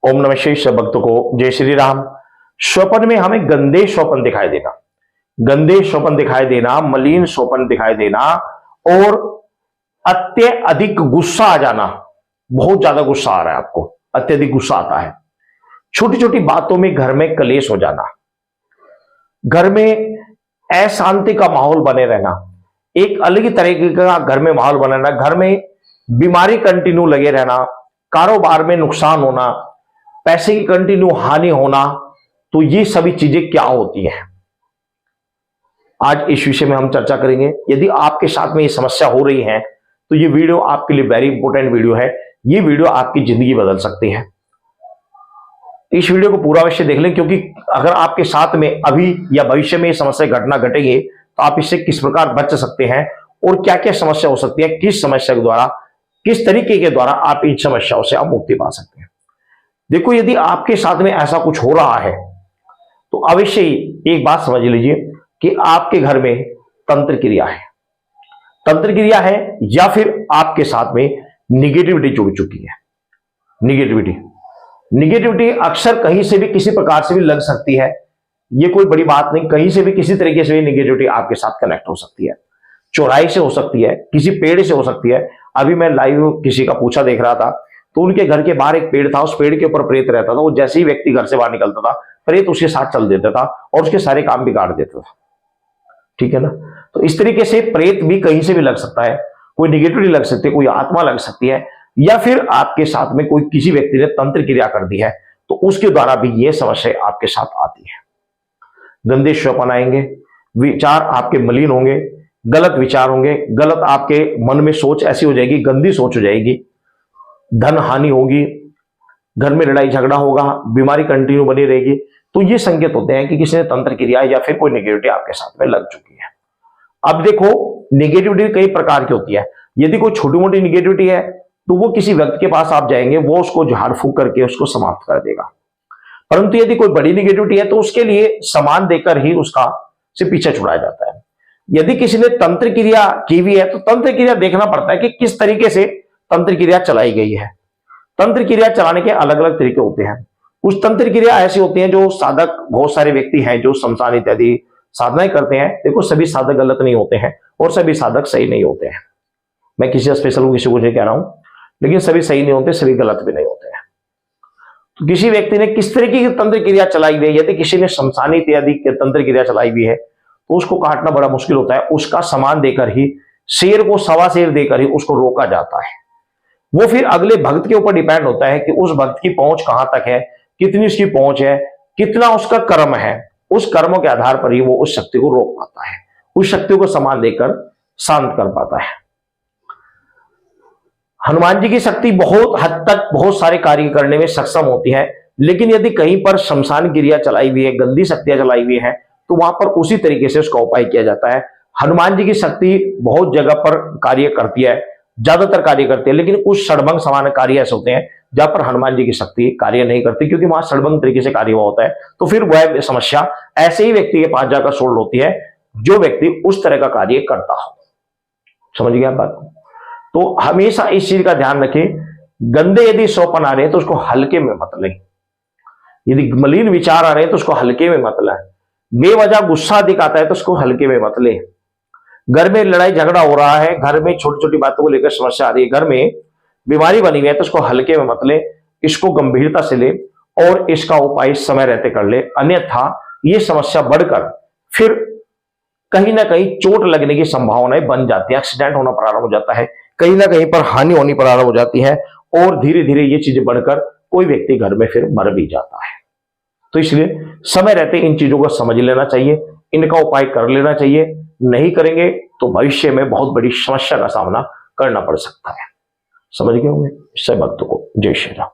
ओम नमः शिवाय। सब भक्तों को जय श्री राम। स्वप्न में हमें गंदे स्वप्न दिखाई देना, गंदे स्वप्न दिखाई देना, मलिन स्वप्न दिखाई देना और अत्यधिक गुस्सा आ जाना। बहुत ज्यादा गुस्सा आ रहा है आपको, अत्यधिक गुस्सा आता है। छोटी छोटी बातों में घर में कलेश हो जाना, घर में अशांति का माहौल बने रहना, एक अलग ही तरीके का घर में माहौल बना रहना, घर में बीमारी कंटिन्यू लगे रहना, कारोबार में नुकसान होना, पैसे की कंटिन्यू हानि होना। तो ये सभी चीजें क्या होती हैं, आज इस विषय में हम चर्चा करेंगे। यदि आपके साथ में ये समस्या हो रही है तो ये वीडियो आपके लिए वेरी इंपॉर्टेंट वीडियो है। ये वीडियो आपकी जिंदगी बदल सकती है। इस वीडियो को पूरा अवश्य देख लें, क्योंकि अगर आपके साथ में अभी या भविष्य में ये समस्या घटना घटेगी तो आप इससे किस प्रकार बच सकते हैं और क्या क्या समस्या हो सकती है, किस समस्या के द्वारा, किस तरीके के द्वारा आप इन समस्याओं से आप मुक्ति पा सकते हैं। देखो, यदि आपके साथ में ऐसा कुछ हो रहा है तो अवश्य ही एक बात समझ लीजिए कि आपके घर में तंत्र क्रिया है, तंत्र क्रिया है, या फिर आपके साथ में निगेटिविटी जुड़ चुकी है। निगेटिविटी अक्सर कहीं से भी किसी प्रकार से भी लग सकती है। ये कोई बड़ी बात नहीं, कहीं से भी किसी तरीके से भी निगेटिविटी आपके साथ कनेक्ट हो सकती है। चौराहे से हो सकती है, किसी पेड़ से हो सकती है। अभी मैं लाइव किसी का पूछा देख रहा था तो उनके घर के बाहर एक पेड़ था, उस पेड़ के ऊपर प्रेत रहता था। वो जैसे ही व्यक्ति घर से बाहर निकलता था प्रेत उसके साथ चल देता था और उसके सारे काम बिगाड़ देता था। ठीक है ना। तो इस तरीके से प्रेत भी कहीं से भी लग सकता है, कोई निगेटिविटी लग सकती है, कोई आत्मा लग सकती है, या फिर आपके साथ में कोई किसी व्यक्ति ने तंत्र क्रिया कर दी है तो उसके द्वारा भी ये समस्या आपके साथ आती है। गंदे स्वप्न आएंगे, विचार आपके मलिन होंगे, गलत विचार होंगे, गलत आपके मन में सोच ऐसी हो जाएगी, गंदी सोच हो जाएगी, धन हानि होगी, घर में लड़ाई झगड़ा होगा, बीमारी कंटिन्यू बनी रहेगी। तो ये संकेत होते हैं कि किसी ने तंत्र क्रिया या फिर कोई नेगेटिविटी आपके साथ में लग चुकी है। अब देखो, नेगेटिविटी कई प्रकार की होती है। यदि कोई छोटी मोटी नेगेटिविटी है तो वो किसी व्यक्ति के पास आप जाएंगे, वो उसको झाड़ फूक करके उसको समाप्त कर देगा। परंतु यदि कोई बड़ी नेगेटिविटी है तो उसके लिए सामान देकर ही उसका से पीछे छुड़ाया जाता है। यदि किसी ने तंत्र क्रिया की हुई है तो तंत्र क्रिया देखना पड़ता है कि किस तरीके से तंत्र क्रिया चलाई गई है। तंत्र क्रिया चलाने के अलग अलग तरीके होते हैं। कुछ तंत्र क्रिया ऐसी होती हैं जो साधक, बहुत सारे व्यक्ति हैं जो शमशान इत्यादि साधनाएं करते हैं। देखो, सभी साधक गलत नहीं होते हैं और सभी साधक सही नहीं होते हैं। मैं किसी स्पेशल किसी को नहीं कह रहा हूं, लेकिन सभी सही नहीं होते, सभी गलत भी नहीं होते हैं। तो किसी व्यक्ति ने किस तरीके की तंत्र क्रिया चलाई हुई है, यदि किसी ने शमशानी इत्यादि तंत्र क्रिया चलाई हुई है तो उसको काटना बड़ा मुश्किल होता है। उसका सामान देकर ही, शेर को सवा शेर देकर ही उसको रोका जाता है। वो फिर अगले भक्त के ऊपर डिपेंड होता है कि उस भक्त की पहुंच कहां तक है, कितनी उसकी पहुंच है, कितना उसका कर्म है। उस कर्मों के आधार पर ही वो उस शक्ति को रोक पाता है, उस शक्ति को सामान देकर शांत कर पाता है। हनुमान जी की शक्ति बहुत हद तक बहुत सारे कार्य करने में सक्षम होती है, लेकिन यदि कहीं पर शमशान क्रिया चलाई हुई है, गंदी शक्तियां चलाई हुई है, तो वहां पर उसी तरीके से उसका उपाय किया जाता है। हनुमान जी की शक्ति बहुत जगह पर कार्य करती है, ज्यादातर कार्य करती है, लेकिन कुछ षडभंग समान कार्य ऐसे होते हैं जहां पर हनुमान जी की शक्ति कार्य नहीं करती, क्योंकि वहां षडभंग तरीके से कार्य हुआ होता है। तो फिर वह समस्या ऐसे ही व्यक्ति के पास जाकर सोल्व होती है जो व्यक्ति उस तरह का कार्य करता हो। समझ गया बात। तो हमेशा इस चीज का ध्यान रखें, गंदे यदि स्वप्न आ रहे हैं तो उसको हल्के में मत लें। यदि मलिन विचार आ रहे हैं तो उसको हल्के में मत लें। बेवजह गुस्सा दिखाता है तो उसको हल्के में मत लें। घर में लड़ाई झगड़ा हो रहा है, घर में छोटी छोटी बातों को लेकर समस्या आ रही है, घर में बीमारी बनी हुई है तो उसको हल्के में मत ले, इसको गंभीरता से ले और इसका उपाय समय रहते कर ले। अन्यथा ये समस्या बढ़कर फिर कहीं ना कहीं चोट लगने की संभावनाएं बन जाती है, एक्सीडेंट होना प्रारंभ हो जाता है, कहीं ना कहीं पर हानि होनी प्रारंभ हो जाती है और धीरे धीरे ये चीजें बढ़कर कोई व्यक्ति घर में फिर मर भी जाता है। तो इसलिए समय रहते इन चीजों को समझ लेना चाहिए, इनका उपाय कर लेना चाहिए। नहीं करेंगे तो भविष्य में बहुत बड़ी समस्या का सामना करना पड़ सकता है। समझ गए होंगे। सब भक्तों को जय श्री राम।